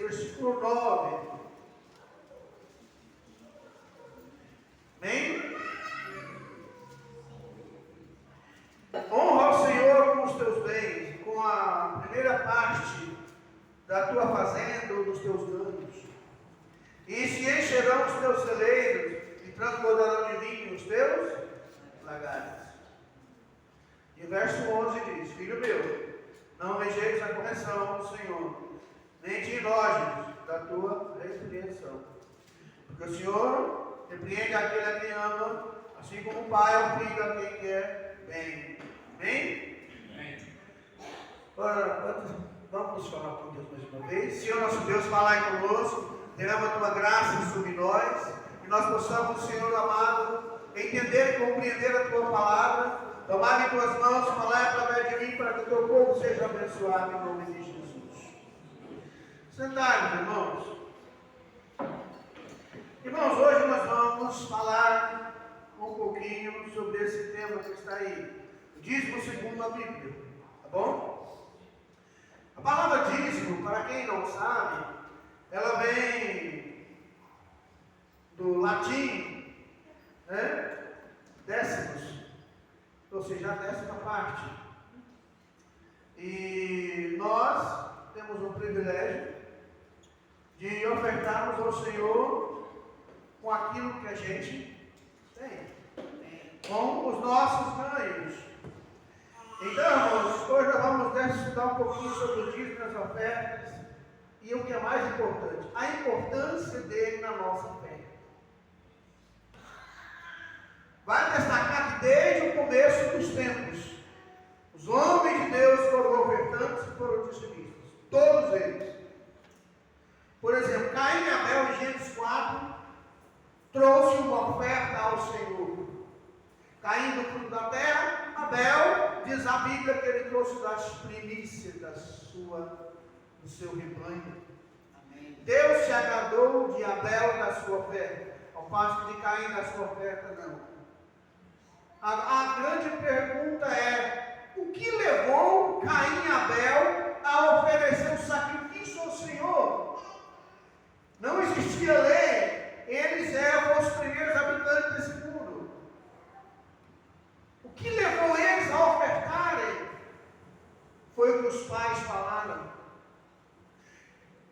versículo 9. Amém? Honra ao Senhor com os teus bens, com a primeira parte da tua fazenda ou dos teus ganhos. E se encherão os teus celeiros e transbordarão de vinho os teus lagares. E o verso 11 diz: Filho meu, não rejeites a correção do Senhor, nem te enojes da tua repreensão. Porque o Senhor repreende aquele a quem ama, assim como o pai ao filho a quem quer bem. Amém? Amém. Ora, vamos falar com Deus mais uma vez. Senhor nosso Deus, falai conosco, derrama a tua graça sobre nós, que nós possamos, Senhor amado, entender e compreender a tua palavra, tomar em tuas mãos, falar através de mim, para que o teu povo seja abençoado em nome de Jesus. Sentai-vos, irmãos. Irmãos, hoje nós vamos falar um pouquinho sobre esse tema que está aí, o dízimo segundo a Bíblia, tá bom? A palavra dízimo, para quem não sabe, ela vem do latim, né? Décimos, ou seja, a décima parte. E nós temos o privilégio de ofertarmos ao Senhor com aquilo que a gente tem, com os nossos ganhos. Então, irmãos, hoje nós vamos estudar um pouquinho sobre o dízimo das ofertas e o que é mais importante, a importância dele na nossa fé. Vai destacar que desde o começo dos tempos, os homens de Deus foram ofertantes e foram dizimistas, todos eles. Por exemplo, Caim e Abel, em Gênesis 4, trouxe uma oferta ao Senhor. Caim do fruto da terra, Abel, diz a Bíblia que ele trouxe das primícias do seu rebanho. Amém. Deus se agradou de Abel da sua oferta, ao passo que de Caim da sua oferta não. A grande pergunta é: o que levou Caim e Abel a oferecer um sacrifício ao Senhor? Não existia lei, eles eram os primeiros habitantes desse mundo. O que levou eles a ofertarem foi o que os pais falaram.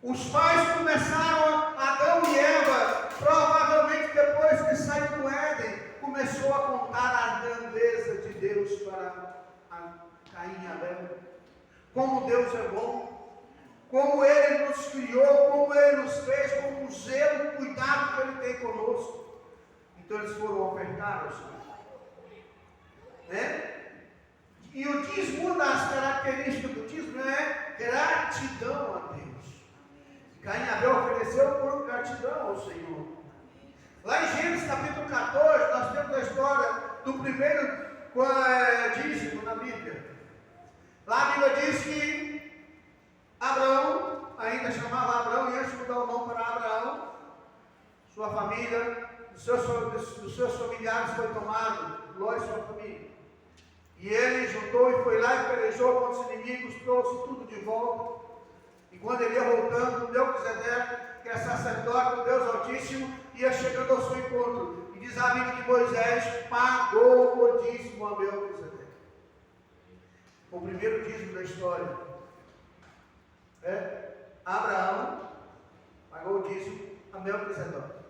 Os pais começaram, Adão e Eva, provavelmente depois que saiu do Éden, começou a contar a grandeza de Deus para Caim e Abel. Como Deus é bom, como Ele nos criou, como Ele nos fez, como o zelo, o cuidado que Ele tem conosco. Então eles foram ofertar ao Senhor. Né? E o dízimo, uma das características do dízimo é gratidão a Deus. Caim e Abel ofereceu por gratidão ao Senhor. Lá em Gênesis capítulo 14, nós temos a história do primeiro dízimo na Bíblia. Lá a Bíblia diz que Abraão, ainda chamava Abraão, e antes de mudar o nome para Abraão, sua família, dos seus familiares foi tomado, Ló e sua família. E ele juntou e foi lá e pelejou contra os inimigos, trouxe tudo de volta. E quando ele ia voltando, Melquisedeque, que é sacerdote do Deus Altíssimo, ia chegando ao seu encontro. E diz a Bíblia que Moisés pagou o dízimo a Melquisedeque. O primeiro dízimo da história. Abraão pagou o dízimo a Melquisedeque.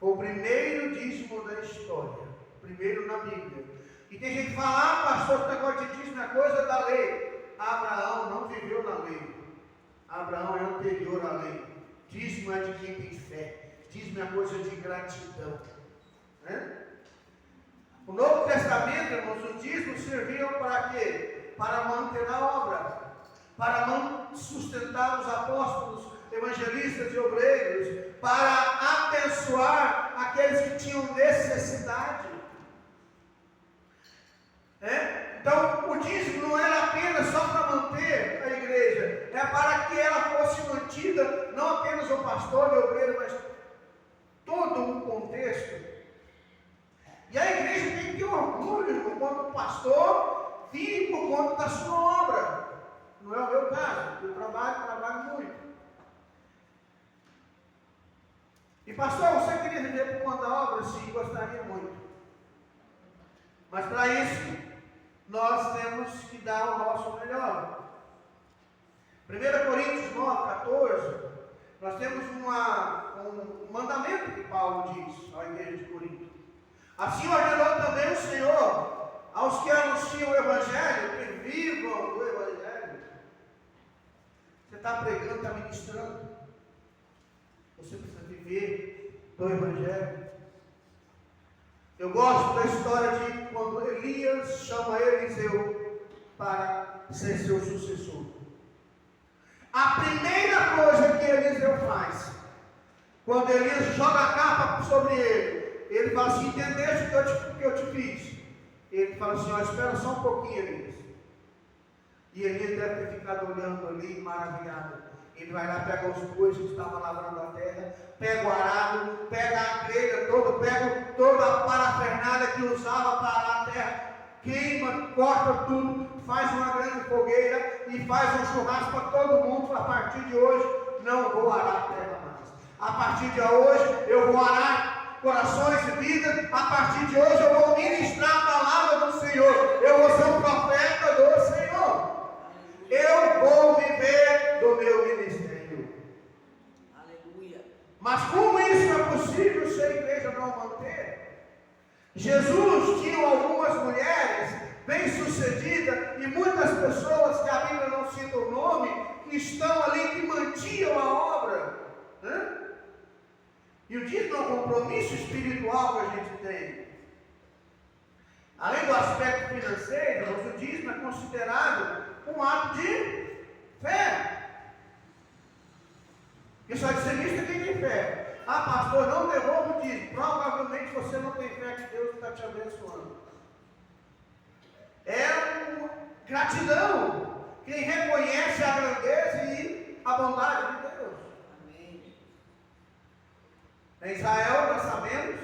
Foi o primeiro dízimo da história. Primeiro na Bíblia. E tem gente que fala: pastor, o negócio de dízimo é coisa da lei. Abraão não viveu na lei. Abraão é anterior à lei. Dízimo é de quem tem fé. Dízimo é coisa de gratidão. Né? O Novo Testamento, irmãos, os dízimos serviam para quê? Para manter a obra, para sustentar os apóstolos, evangelistas e obreiros, para abençoar aqueles que tinham necessidade. Então, o dízimo não era apenas só para manter a igreja, é para que ela fosse mantida, não apenas o pastor e o obreiro, mas todo um contexto. E a igreja tem que ter orgulho quando o pastor vive por conta da sua obra. Não é o meu caso, eu trabalho muito. pastor, você queria viver por conta da obra? Sim, gostaria muito. Mas para isso, nós temos que dar o nosso melhor. 1 Coríntios 9, 14, nós temos um mandamento que Paulo diz à igreja de Corinto. Assim ordenou também o Senhor aos que anunciam o Evangelho, que vivam do Evangelho. Você está pregando, está ministrando. Você precisa viver do Evangelho. Eu gosto da história de quando Elias chama Eliseu para ser seu sucessor. A primeira coisa que Eliseu faz, quando Elias joga a capa sobre ele fala assim: entendeste o que eu te fiz? Ele fala assim: ó, espera só um pouquinho, Elias. E Elias deve ter ficado olhando ali, maravilhado. Ele vai lá, pega os bois que estavam lavrando a terra, pega o arado, pega a grelha toda, pega toda a parafernália que usava para arar a terra, queima, corta tudo, faz uma grande fogueira e faz um churrasco para todo mundo. A partir de hoje, não vou arar a terra mais. A partir de hoje, eu vou arar corações e vidas. A partir de hoje, eu vou ministrar a palavra do Senhor. Eu vou ser um profeta do Senhor. Eu vou viver do meu ministério. Aleluia. Mas como isso é possível se a igreja não manter? Jesus tinha algumas mulheres bem-sucedidas e muitas pessoas que a Bíblia não cita o nome, que estão ali, que mantinham a obra. Né? E o dízimo é um compromisso espiritual que a gente tem. Além do aspecto financeiro, o dízimo é considerado um ato de fé. Porque só dizimista quem tem fé. Ah, pastor, não devolva o dízimo. Provavelmente você não tem fé que Deus está te abençoando. É uma gratidão. Quem reconhece a grandeza e a bondade de Deus. Amém. Em Israel, nós sabemos,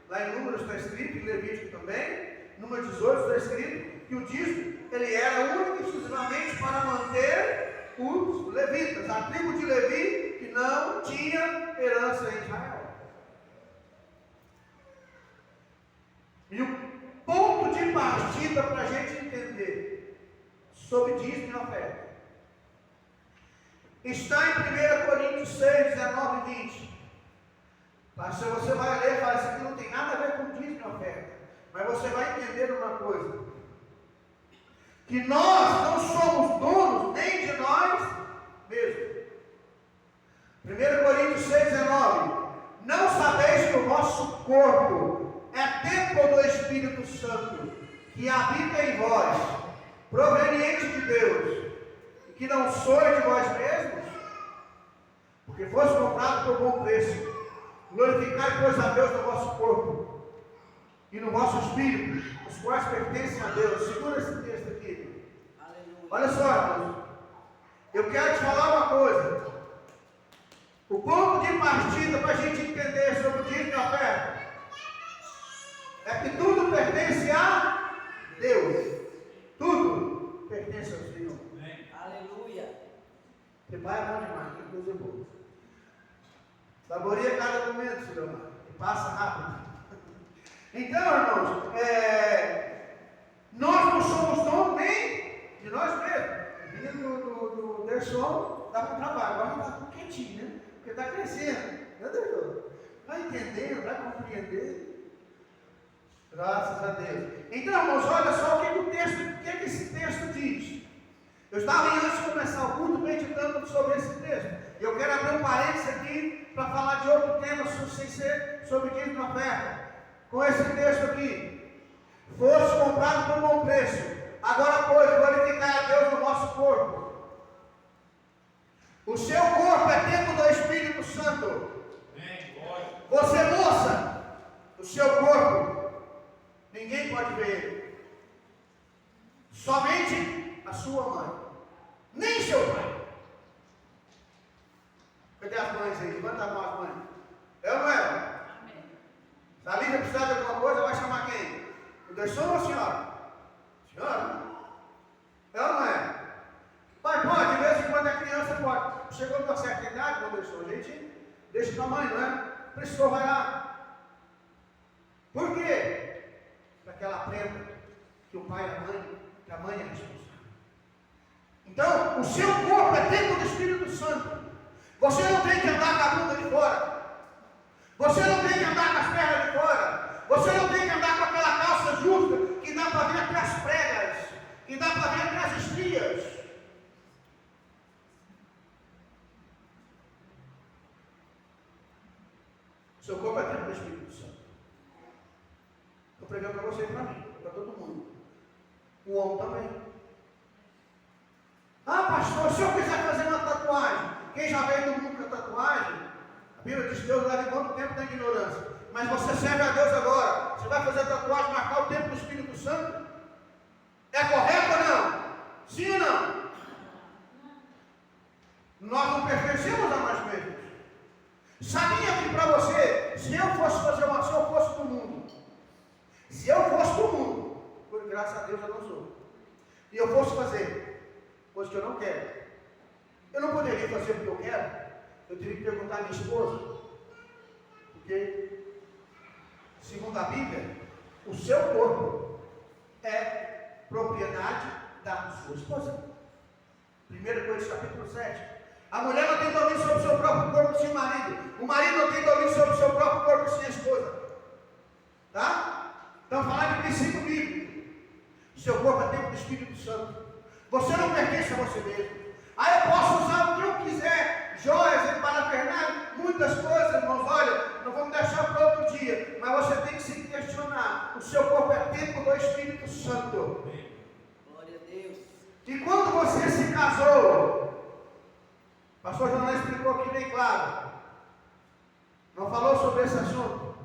lá em Números está escrito, em Levítico também, Número 18 está escrito, que o dízimo ele era único e exclusivamente para manter os levitas, a tribo de Levi que não tinha herança em Israel. E o ponto de partida para a gente entender sobre dízimo e oferta está em 1 Coríntios 6, 19 e 20. Mas se você vai ler, fala, isso aqui não tem nada a ver com dízimo e oferta. Mas você vai entender uma coisa: que nós não somos donos nem de nós mesmos. 1 Coríntios 6, 19. Não sabeis que o vosso corpo é templo do Espírito Santo, que habita em vós, proveniente de Deus, e que não sois de vós mesmos? Porque fosse comprado por bom preço. Glorificai, pois, a Deus no vosso corpo e no vosso espírito, os quais pertencem a Deus. Segura esse texto aqui. Aleluia. Olha só, irmãos. Eu quero te falar uma coisa. O ponto de partida para a gente entender sobre o dízimo e a oferta é que tudo pertence a Deus. Tudo pertence ao Senhor. Aleluia. Você vai bom demais, que coisa boa. Saboreia cada momento, Senhor amado, e passa rápido. Então, irmãos, nós não somos donos nem de nós mesmos. A vida do Derson dá para o trabalho, agora não está quietinho, né? Porque está crescendo. Meu Deus, vai entendendo, vai compreendendo. Graças a Deus. Então, irmãos, olha só o que esse texto diz. Eu estava antes de começar o culto meditando sobre esse texto. Eu quero abrir um parênteses aqui para falar de outro tema sem ser sobre dízimo e oferta. Com esse texto aqui: fosse comprado por bom preço, agora pois glorificar a Deus no vosso corpo. O seu corpo é templo do Espírito Santo. Você, moça, o seu corpo, ninguém pode ver ele. Somente a sua mãe, nem seu pai. Cadê as mães aí? Levanta a mão, as mães. É ou não é? Amém. Se a Lívia precisar de alguma coisa, vai chamar quem? O Derson ou a senhora? Senhora? É ou não é? Pai, pode, de vez em quando a criança pode. Chegou numa certa idade, meu Derson, a gente deixa com a mãe, não é? precisou, vai lá. Por quê? Para que ela aprenda que o pai e a mãe, que a mãe é responsável. Então, o seu corpo é templo do Espírito Santo. Você não tem que andar com a bunda de fora. Você não tem que andar com as pernas de fora. Você não tem que andar com aquela calça justa que dá para ver até as pregas, que dá para ver até as estrias. Seu corpo é templo do Espírito Santo. Estou pregando para você e para mim, para todo mundo. O homem também. Ah, pastor, se eu quiser fazer uma tatuagem, quem já veio do mundo com a tatuagem, a Bíblia diz que Deus leva quanto tempo na ignorância. Mas você serve a Deus agora. Você vai fazer a tatuagem, marcar o tempo do Espírito Santo? É correto ou não? Sim ou não? Nós não pertencemos a nós mesmos. Sabia que para você, se eu fosse fazer uma ação, eu fosse do mundo. Se eu fosse do mundo, por graças a Deus eu não sou. E eu fosse fazer coisa que eu não quero. Eu não poderia fazer o que eu quero. Eu teria que perguntar à minha esposa. Porque, segundo a Bíblia, o seu corpo é propriedade da sua esposa. 1 Coríntios capítulo 7. A mulher não tem domínio sobre o seu próprio corpo sem o marido. O marido não tem domínio sobre o seu próprio corpo sem a esposa. Tá? Então, falar de princípio bíblico. O seu corpo é templo do Espírito Santo. Você não pertence a você mesmo. Aí eu posso usar o que eu quiser. Joias, parafernália, muitas coisas, irmãos. Olha, não vamos deixar para outro dia. Mas você tem que se questionar. O seu corpo é templo do Espírito Santo. Glória a Deus. E quando você se casou, o pastor João explicou aqui bem claro. Não falou sobre esse assunto.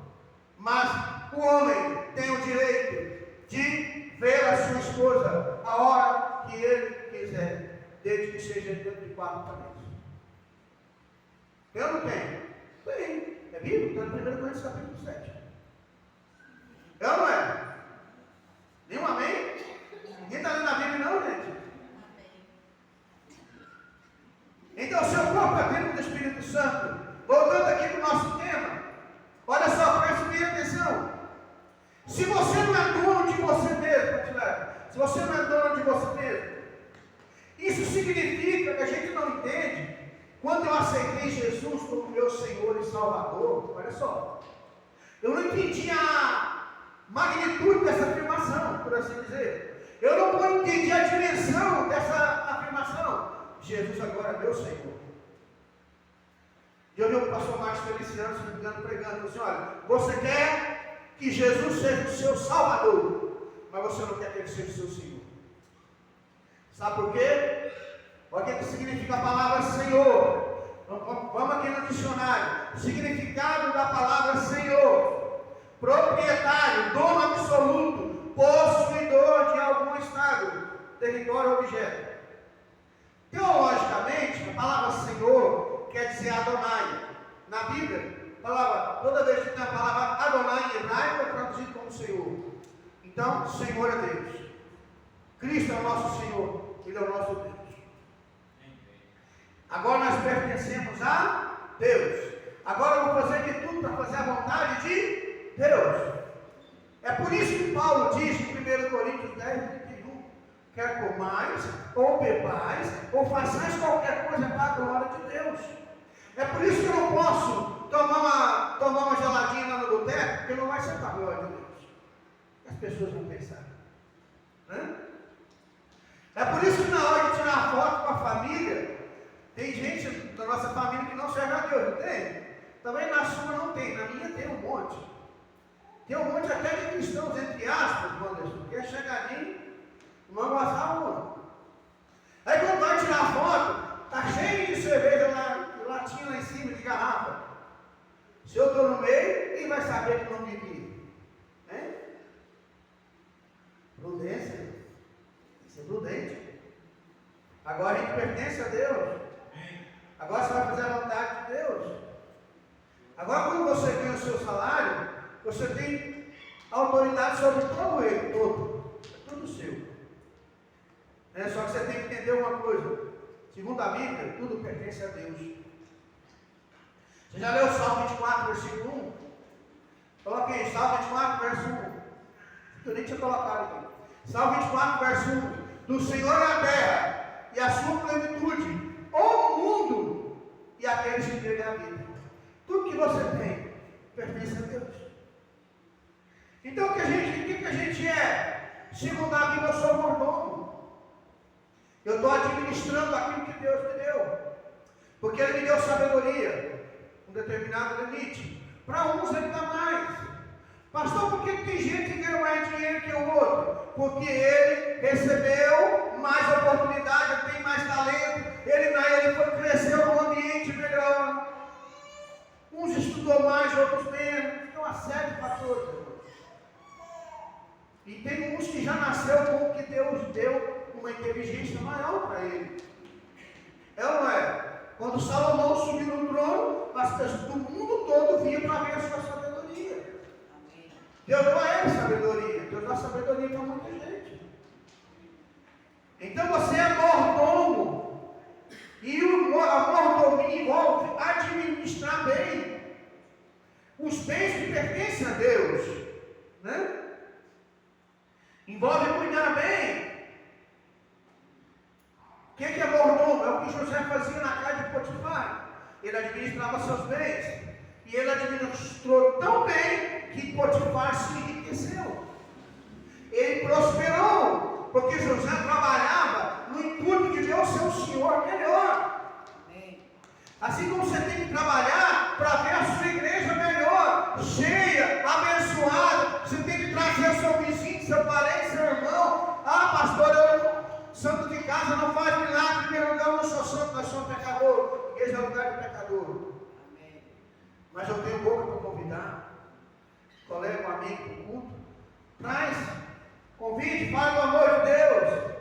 Mas o homem tem o direito de ver a sua esposa a hora que ele quiser, desde que seja dentro de 4 paredes. Eu não tenho? Tem. É Bíblia? Está em 1 Coríntios capítulo 7. Eu não é? Nenhum amém? Ninguém está lendo a Bíblia não, gente? Então o seu corpo é templo do Espírito Santo. Voltando aqui para o nosso tema. Olha só, preste bem atenção. Se você não é dono de você mesmo, se você não é dono de você mesmo, isso significa que a gente não entende. Quando eu aceitei Jesus como meu Senhor e Salvador, olha só, eu não entendi a magnitude dessa afirmação, por assim dizer. Eu não entendi a dimensão dessa afirmação. Jesus agora é meu Senhor. E eu vi o pastor Marcos Feliciano, se não me engano, pregando assim: olha, você quer que Jesus seja o seu Salvador, mas você não quer que ele seja o seu Senhor. Sabe por quê? Olha o que significa a palavra Senhor. Vamos aqui no dicionário. O significado da palavra Senhor: proprietário, dono absoluto, possuidor de algum estado, território ou objeto. Teologicamente, a palavra Senhor quer dizer Adonai. Na Bíblia, toda vez que tem a palavra Adonai em hebraico, é traduzido como Senhor. Então, Senhor é Deus. Cristo é o nosso Senhor. Ele é o nosso Deus. Agora nós pertencemos a Deus. Agora eu vou fazer de tudo para fazer a vontade de Deus. É por isso que Paulo diz em 1 Coríntios 10:31: quer comais, ou bebais, ou façais qualquer coisa para a glória de Deus. É por isso que eu não posso tomar uma geladinha lá no boteco, porque não vai ser para a glória de Deus. As pessoas vão pensar. Né? É por isso que na hora de tirar foto com a família, tem gente da nossa família que não serve a Deus, não tem? Também na sua não tem, na minha tem um monte. Tem um monte até de cristãos, entre aspas, porque é chegadinho, não gostar uma. Aí quando vai tirar foto, está cheio de cerveja latinha lá em cima, de garrafa. Se eu estou no meio, quem vai saber que não bebi? Hein? Prudência. Tem que ser prudente. Agora a gente pertence a Deus. Agora você vai fazer a vontade de Deus. Agora quando você ganha o seu salário, você tem autoridade sobre todo ele, todo. É tudo seu. Só que você tem que entender uma coisa. Segundo a Bíblia, tudo pertence a Deus. Você já leu o Salmo 24, versículo 1? Coloquei aí, Salmo 24, verso 1. Eu nem tinha colocado aqui. Salmo 24, verso 1. Do Senhor é a terra e a sua plenitude, o mundo e aqueles que vivem a vida. Tudo que você tem pertence a Deus. Então o que a gente é? Segundo a Bíblia, eu sou mordomo. Eu estou administrando aquilo que Deus me deu. Porque Ele me deu sabedoria, um determinado limite. Para uns Ele dá mais. Pastor, por que tem gente que ganha mais dinheiro que o outro? Porque ele recebeu mais oportunidade, tem mais talento, ele foi crescer num ambiente melhor. Uns estudou mais, outros menos. Tem uma série de fatores. E tem uns que já nasceu com o que Deus deu uma inteligência maior para ele. É ou não é? Quando Salomão subiu no trono, as pessoas do mundo todo vinham para ver a sua sabedoria. Deus deu a ele sabedoria. Deus dá sabedoria para muita gente. Então você é mordomo. E a mordomia envolve administrar bem os bens que pertencem a Deus. Né? Envolve cuidar bem. O que é mordomo? É o que José fazia na casa de Potifar. Ele administrava seus bens. E ele administrou tão bem que Potifar se enriqueceu. Ele prosperou, porque José trabalhava no intuito de ver o seu senhor melhor. Assim como você tem que trabalhar para ver a sua igreja melhor, cheia, abençoada. Você tem que trazer seu vizinho, seu parente, seu irmão. Ah, pastor, santo de casa não faz milagre. Em primeiro lugar, eu não sou santo, nós somos pecadores. Igreja é lugar de pecador. Mas eu tenho boca para convidar. Colega, um amigo para o culto. Traz, convide, fale do amor de Deus.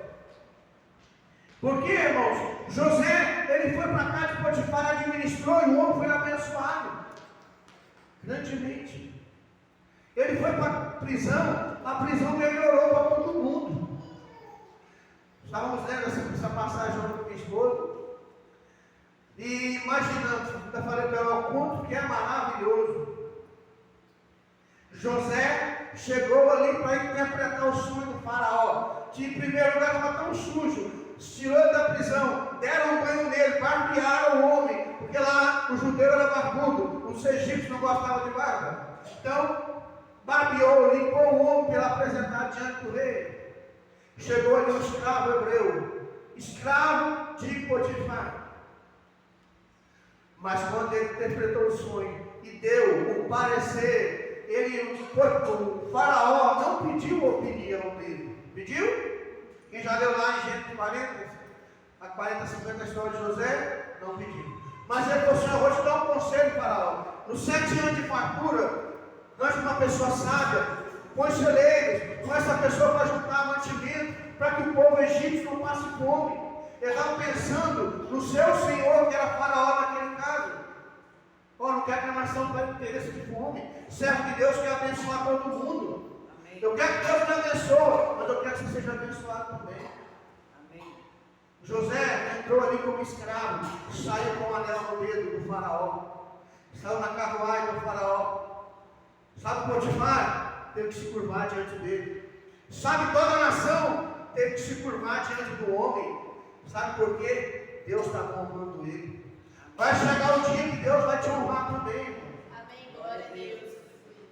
Porque, irmãos, José, ele foi para cá de Potifar, administrou e o homem foi abençoado. Grandemente. Ele foi para a prisão melhorou para todo mundo. Estávamos lendo essa passagem com minha esposa. E imaginando, ainda falei para ela o quanto que é maravilhoso. José chegou ali para interpretar o sonho do faraó, que em primeiro lugar estava tão sujo, tirou ele da prisão, deram um banho nele, barbearam o homem, porque lá o judeu era barbudo, os egípcios não gostavam de barba. Então, barbeou, limpou o homem para ele apresentar diante do rei. Chegou ali um escravo hebreu, escravo de Potifar. Mas quando ele interpretou o sonho e deu o parecer, o faraó não pediu a opinião dele. Pediu? Quem já leu lá em Gênesis 40, 50 a história de José, não pediu. Mas ele falou assim: eu vou te dar um conselho, faraó. Nos 7 anos de fartura, arranje uma pessoa sábia, põe celeiros, com essa pessoa para juntar mantimento, para que o povo egípcio não passe fome. Ele estava pensando no seu senhor, que era faraó naquele caso. Não quero que a nação tenha interesse de fome. Servo de Deus quer abençoar todo mundo. Amém. Eu quero que Deus me abençoe, mas eu quero que você seja abençoado também. Amém. José entrou ali como escravo, saiu com o anel no dedo do faraó, saiu na carruagem do faraó. Sabe Potifar? Teve que se curvar diante dele. Sabe toda a nação? Teve que se curvar diante do homem. Sabe por quê? Deus estava honrando ele. Vai chegar o dia que Deus vai te honrar também. Amém, glória a Deus.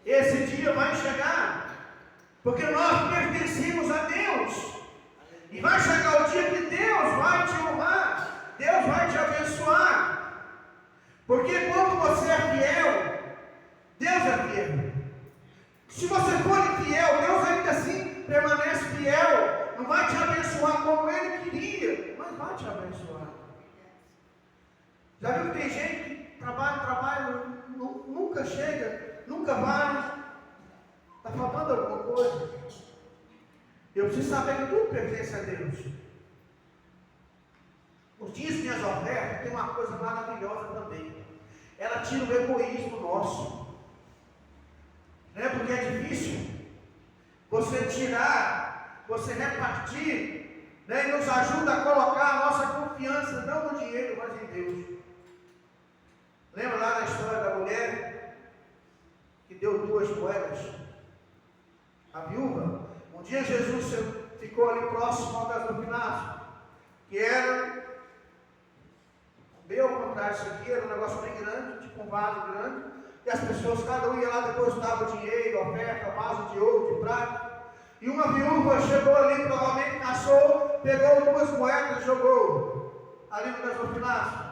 Esse dia vai chegar, porque nós pertencemos a Deus. E vai chegar o dia que Deus vai te honrar, Deus vai te abençoar. Porque quando você é fiel, Deus é fiel. Se você for infiel, Deus ainda assim permanece fiel. Não vai te abençoar como Ele queria, mas vai te abençoar. Já viu que tem gente que trabalha, nunca chega, nunca vai, está faltando alguma coisa? Eu preciso saber que tudo pertence a Deus. Os dízimos e as ofertas tem uma coisa maravilhosa também. Ela tira o egoísmo nosso. Porque é difícil você tirar, você repartir, e nos ajuda a colocar a nossa confiança não no dinheiro, mas em Deus. Lembra lá na história da mulher que deu 2 moedas? A viúva. Um dia Jesus ficou ali próximo ao gasofilácio, que era bem ao contrário, isso aqui era um negócio bem grande, tipo um vaso grande, e as pessoas, cada um ia lá, depositava dinheiro, oferta, vaso de ouro, de prata. E uma viúva chegou ali, provavelmente caçou, pegou 2 moedas e jogou ali no gasofilácio.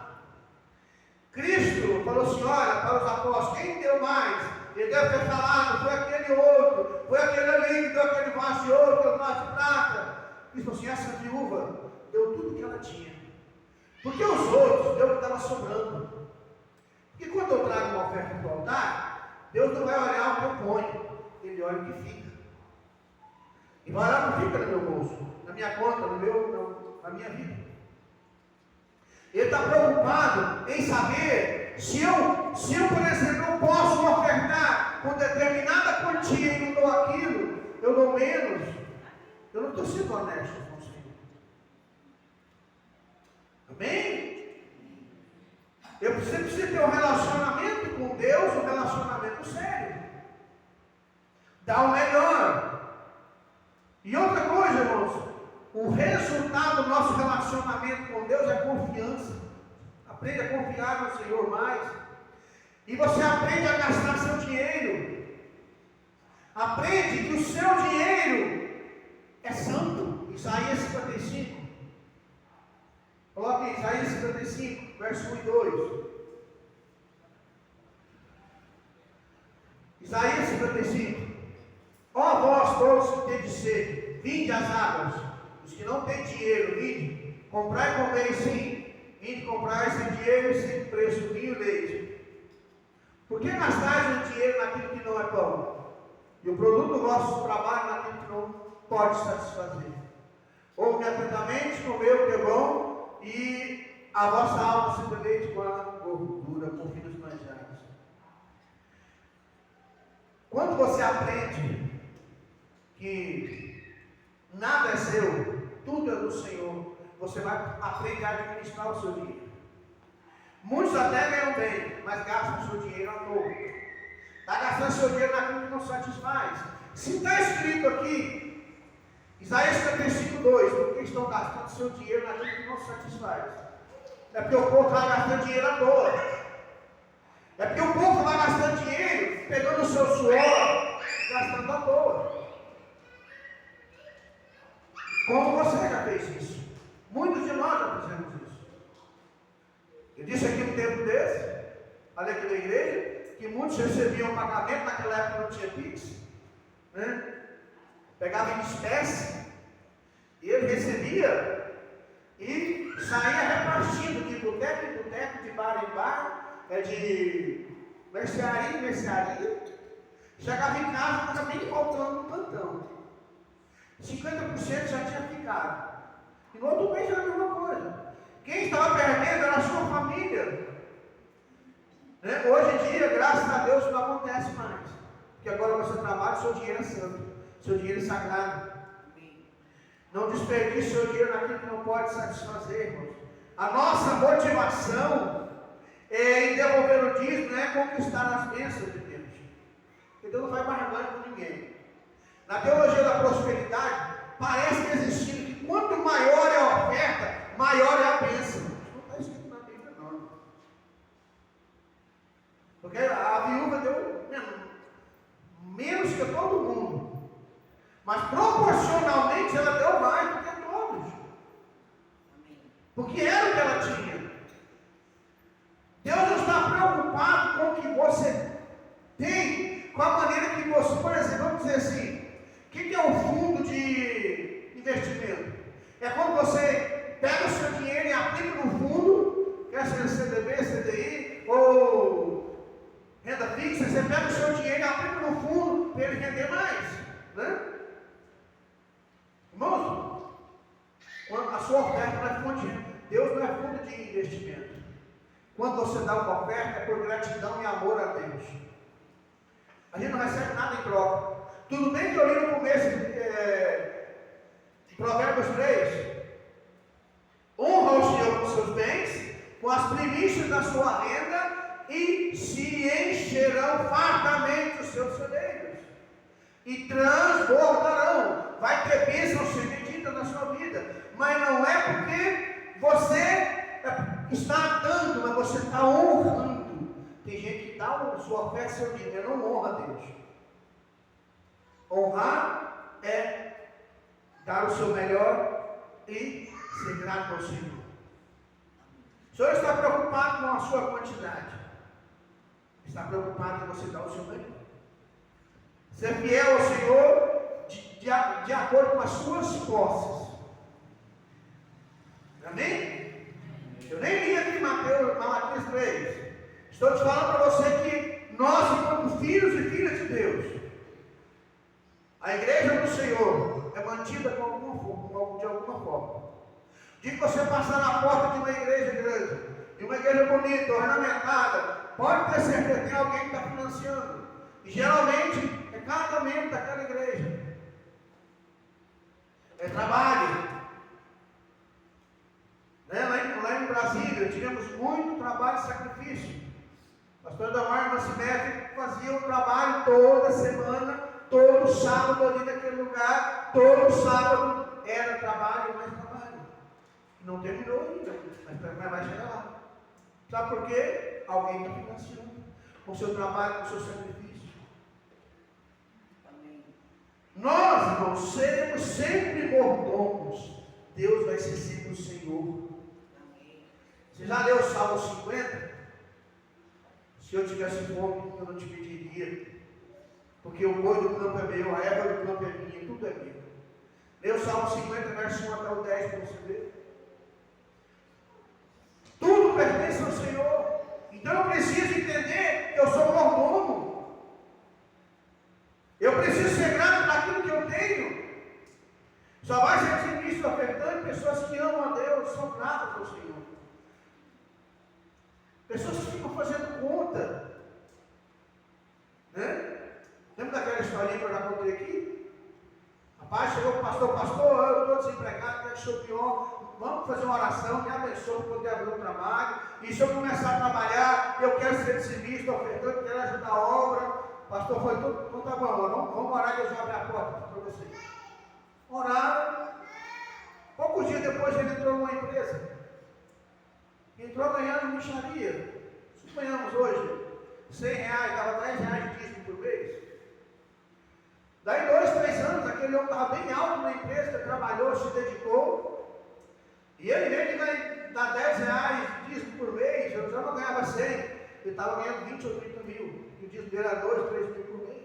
Cristo falou assim: olha, para os apóstolos, quem deu mais? Ele deve ter falado, foi aquele outro, foi aquele ali que deu aquele vaso de ouro, aquele vaso de prata. Cristo falou assim: essa viúva deu tudo que ela tinha. Porque os outros deu o que estava sobrando. Porque quando eu trago uma oferta para o altar, Deus não vai olhar o que eu ponho, Ele olha o que fica. E vai olhar o que fica no meu bolso, na minha conta, na minha vida. Ele está preocupado em saber se eu, por exemplo, eu posso ofertar com determinada quantia e não dou aquilo, eu dou menos. Eu não estou sendo honesto com o Senhor. Amém? Você precisa ter um relacionamento com Deus, um relacionamento sério. Dá o melhor. E outra coisa, irmãos, o resultado do nosso relacionamento com Deus é confiança. Aprende a confiar no Senhor mais. E você aprende a gastar seu dinheiro. Aprende que o seu dinheiro é santo. Isaías 55. Coloque Isaías 55, verso 1 e 2. Isaías 55. Ó vós todos que tendes sede, vinde às águas. Os que não têm dinheiro, vinde, comprai e comei sim. Vinde comprar sem dinheiro e sem preço, vinho e leite. Por que gastais o dinheiro naquilo que não é pão? E o produto do vosso trabalho naquilo que não pode satisfazer? Ouve atentamente, comei o que é bom, e a vossa alma se deleite com a gordura, com finos manjares. Quando você aprende que nada é seu, tudo é do Senhor, você vai aprender a administrar o seu dinheiro. Muitos até ganham bem, mas gastam o seu dinheiro à toa. Está gastando seu dinheiro naquilo que não satisfaz. Se está escrito aqui, Isaías 55, 2, por que estão gastando seu dinheiro naquilo que não satisfaz? É porque o povo vai gastando dinheiro à toa. É porque o povo vai gastando dinheiro, pegando o seu suor, gastando à toa. Como você já fez isso? Muitos de nós já fizemos isso. Eu disse aqui um tempo desse, falei aqui na igreja, que muitos recebiam pagamento, naquela época não tinha Pix, né? Pegava em espécie, e ele recebia e saía repartindo de boteco em boteco, de bar em bar, de mercearia em mercearia. Chegava em casa, estava bem faltando um tantão. 50% já tinha ficado. E no outro mês era a mesma coisa. Quem estava perdendo era a sua família. Né? Hoje em dia, graças a Deus, não acontece mais. Porque agora você trabalha, seu dinheiro é santo, seu dinheiro é sagrado. Não desperdice seu dinheiro naquilo que não pode satisfazer, irmãos. A nossa motivação em devolver o dízimo não é conquistar as bênçãos de Deus. Porque Deus não faz barganha com ninguém. Na teologia da prosperidade, parece que existindo que quanto maior é a oferta, maior é a bênção. Isso não está escrito na Bíblia, não. Porque a viúva deu menos que todo mundo. Mas proporcionalmente ela deu mais do que todos. Porque era o que ela tinha. Deus não está preocupado com o que você tem, com a maneira que você, por exemplo, vamos dizer assim, o que é um fundo de investimento? É quando você pega o seu dinheiro e aplica no fundo, quer ser CDB, CDI ou renda fixa, você pega o seu dinheiro e aplica no fundo para ele render mais, né? Irmãos, quando a sua oferta não é fundo de, Deus não é fundo de investimento. Quando você dá uma oferta é por gratidão e amor a Deus. A gente não recebe nada em troca. Tudo bem que eu li no começo de Provérbios 3. Honra o Senhor com seus bens, com as primícias da sua renda e se encherão fartamente os seus celeiros, e transbordarão. Vai ter bênção ser medida na sua vida, mas não é porque você está dando, mas você está honrando. Tem gente que dá a sua oferta, seu dinheiro, não honra a Deus. Honrar é dar o seu melhor e ser grato ao Senhor. O Senhor está preocupado com a sua quantidade, está preocupado em você dar o seu melhor. Ser fiel ao Senhor de acordo com as suas posses. Amém? Eu nem li aqui Malaquias 3. Estou te falando para você que nós, enquanto filhos e filhas de Deus, a igreja do Senhor é mantida de alguma forma. De que você passar na porta de uma igreja grande, de uma igreja bonita, ornamentada, pode ter certeza que tem alguém que está financiando. E geralmente é cada membro daquela igreja. É trabalho. Lá em Brasília, tivemos muito trabalho e sacrifício. O pastor Damar Nascimento fazia um trabalho toda semana, todo sábado ali naquele lugar, todo sábado era trabalho, mais trabalho. Não terminou ainda, mas vai chegar lá. Sabe por quê? Alguém está financiando com o seu trabalho, com o seu sacrifício. Amém. Nós, irmãos, seremos sempre mordomos. Deus vai ser sempre o Senhor. Amém. Você já leu o Salmo 50? Se eu tivesse fome, eu não te pediria. Porque o boi do campo é meu, a erva do campo é minha, tudo é meu. Lê o Salmo 50, verso 1 até o 10 para você ver. Tudo pertence ao Senhor. Então eu preciso entender que eu sou mordomo. Eu preciso ser grato naquilo que eu tenho. Só vai ser difícil ofertando pessoas que amam a Deus, são gratas ao Senhor. Pessoas que ficam fazendo conta. Né? Lembra daquela historinha que eu já contei aqui? Rapaz, chegou o pastor, eu estou desempregado, quero ser o pior. Vamos fazer uma oração, me abençoe para poder abrir um trabalho. E se eu começar a trabalhar, eu quero ser dizimista, ofertando, quero ajudar a obra. O pastor foi tudo, então tá bom, vamos orar que eu já abro a porta para vocês. Oraram. Poucos dias depois ele entrou numa empresa. Entrou ganhando mixaria. Suponhamos hoje, R$100, dava R$10 de dízimo por mês. Daí 2, 3 anos, aquele homem estava bem alto na empresa, trabalhou, se dedicou. E ele mesmo vai dar R$10 de dízimo por mês, eu já não ganhava 100. Ele estava ganhando 20 ou 30 mil. E o dízimo dele era 2, 3 mil por mês.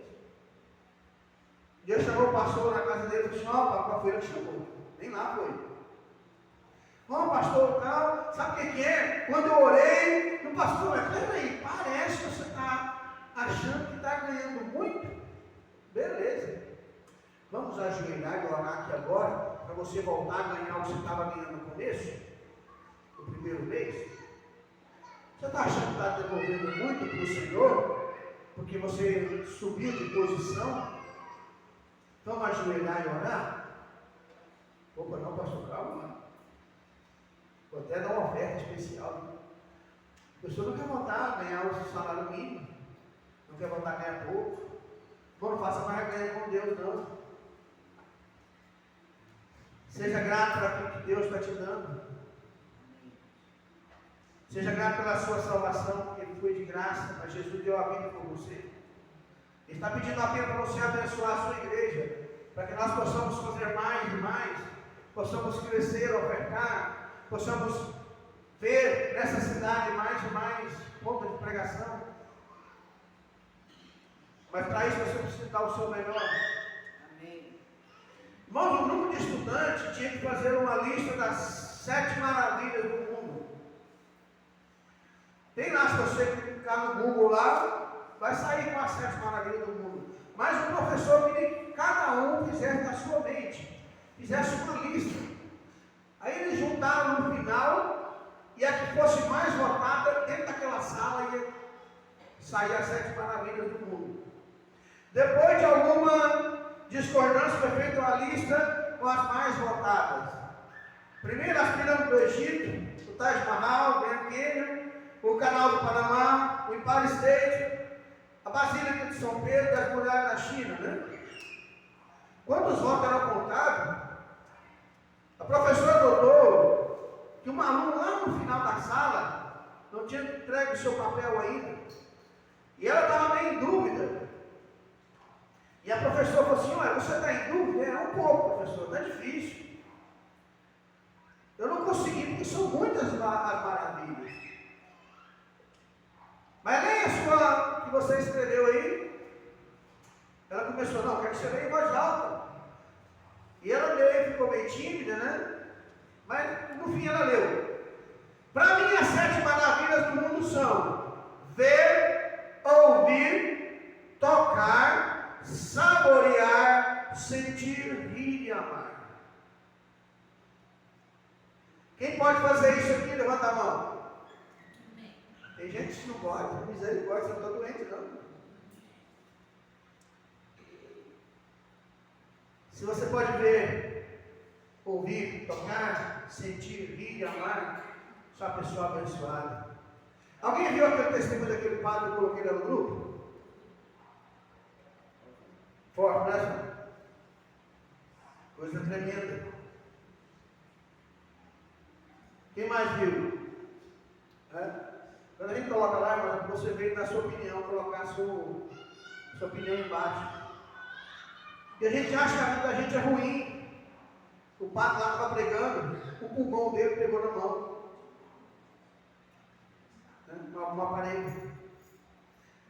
Deus chamou o pastor na casa dele e disse: ó, para a feira chamou. Nem lá foi. Ó, pastor, tal, sabe o que é? Quando eu orei, o pastor, mas peraí, parece que você está achando que está ganhando muito. Beleza. Vamos ajoelhar e orar aqui agora, para você voltar a ganhar o que você estava ganhando no começo, no primeiro mês. Você está achando que está devolvendo muito para o Senhor, porque você subiu de posição? Vamos ajoelhar e orar? Opa, não, pastor, calma. Vou até dar uma oferta especial. A pessoa não quer voltar a ganhar o salário mínimo, não quer voltar a ganhar pouco. Não faça mais ganhar com Deus, não. Seja grato por aquilo que Deus está te dando. Seja grato pela sua salvação, porque Ele foi de graça, mas Jesus deu a vida por você. Ele está pedindo a vida para você abençoar a sua igreja, para que nós possamos fazer mais e mais, possamos crescer, ofertar, possamos ver nessa cidade mais e mais pontos de pregação. Mas para isso você precisa dar o seu melhor. Amém. Irmãos, um grupo de estudantes tinha que fazer uma lista das 7 maravilhas do mundo. Tem lá, se você clicar no Google lá, vai sair com as 7 maravilhas do mundo. Mas o professor queria que cada um fizesse na sua mente, fizesse uma lista. Aí eles juntaram no final, e a que fosse mais votada dentro daquela sala ia sair as 7 maravilhas do mundo. Depois de alguma discordância, foi feita uma lista com as mais votadas. Primeiro, as pirâmides do Egito, o Taj Mahal, o Grand Canyon, o Canal do Panamá, o Empire State, a Basílica de São Pedro, das Muralhas da China, né? Quando os votos eram contados, a professora notou que uma aluna lá no final da sala não tinha entregue o seu papel ainda. E ela estava meio em dúvida. E a professora falou assim: olha, você está em dúvida? É um pouco, professor, está difícil. Eu não consegui, porque são muitas as maravilhas. Mas leia a sua que você escreveu aí. Ela começou: não, quero que você leia em voz alta. E ela leu, ficou meio tímida, né? Mas no fim ela leu. Para mim, as 7 maravilhas do mundo são ver, ouvir, tocar, saborear, sentir, rir e amar. Quem pode fazer isso aqui? Levanta a mão. Tem gente que não pode, misericórdia, você não está doente, não. Se você pode ver, ouvir, tocar, sentir, rir e amar, sua pessoa abençoada. Alguém viu aquele testemunho daquele padre que eu coloquei lá no grupo? Forte, né? Coisa tremenda. Quem mais viu? Quando a gente coloca lá, mas você veio dar sua opinião, colocar a sua opinião embaixo. E a gente acha que a vida da gente é ruim. O padre lá estava pregando, o pulmão dele pegou na mão. Uma parede.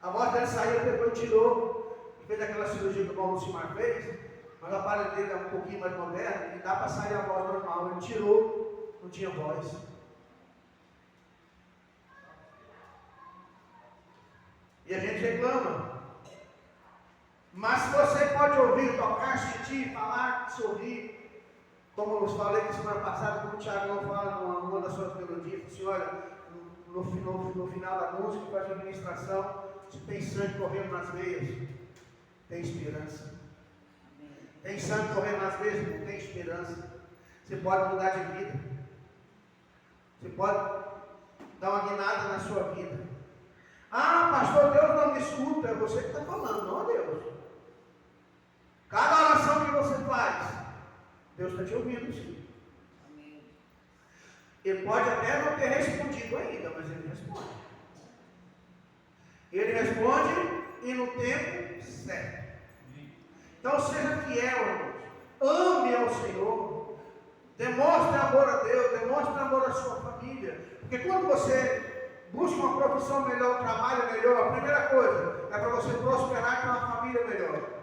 A voz dele saiu, depois tirou. Fez aquela cirurgia que o Paulo Lucimar fez, mas a parede dele é um pouquinho mais moderna e dá para sair a voz normal. Ele tirou, não tinha voz. E a gente reclama. Mas se você pode ouvir, tocar, sentir, falar, sorrir, como eu falei na semana passada, como o Thiago fala numa das suas melodias, assim, olha, no final da música, faz a administração, se tem sangue correndo nas veias, tem esperança. Tem sangue correndo nas veias, não tem esperança. Você pode mudar de vida. Você pode dar uma guinada na sua vida. Ah, pastor, Deus não me escuta. É você que está falando, não é Deus. Cada oração que você faz, Deus está te ouvindo, sim. Ele pode até não ter respondido ainda, mas ele responde. Ele responde e no tempo certo. Então seja fiel, irmãos. Ame ao Senhor. Demonstre amor a Deus, demonstre amor à sua família. Porque quando você busca uma profissão melhor, um trabalho melhor, a primeira coisa é para você prosperar e ter uma família melhor.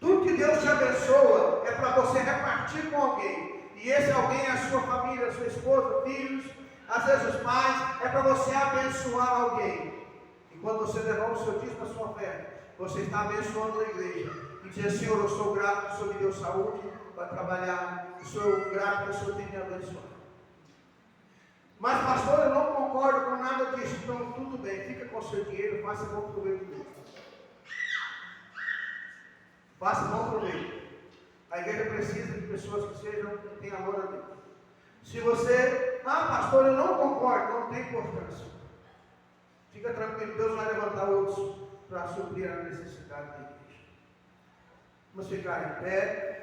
Tudo que Deus te abençoa é para você repartir com alguém. E esse alguém é a sua família, a sua esposa, filhos, às vezes os pais, é para você abençoar alguém. E quando você devolve o seu dízimo, a sua fé, você está abençoando a igreja. E dizer: Senhor, eu sou grato que o Senhor me deu saúde para trabalhar. Eu sou grato que o Senhor tem me abençoado. Mas, pastor, eu não concordo com nada disso. Então, tudo bem, fica com o seu dinheiro, faça bom proveito dele. Faça bom proveito. A igreja precisa de pessoas que tenham amor a Deus. Se você, pastor, eu não concordo, não tem importância. Fica tranquilo, Deus vai levantar outros para suprir a necessidade da igreja. Vamos ficar em pé.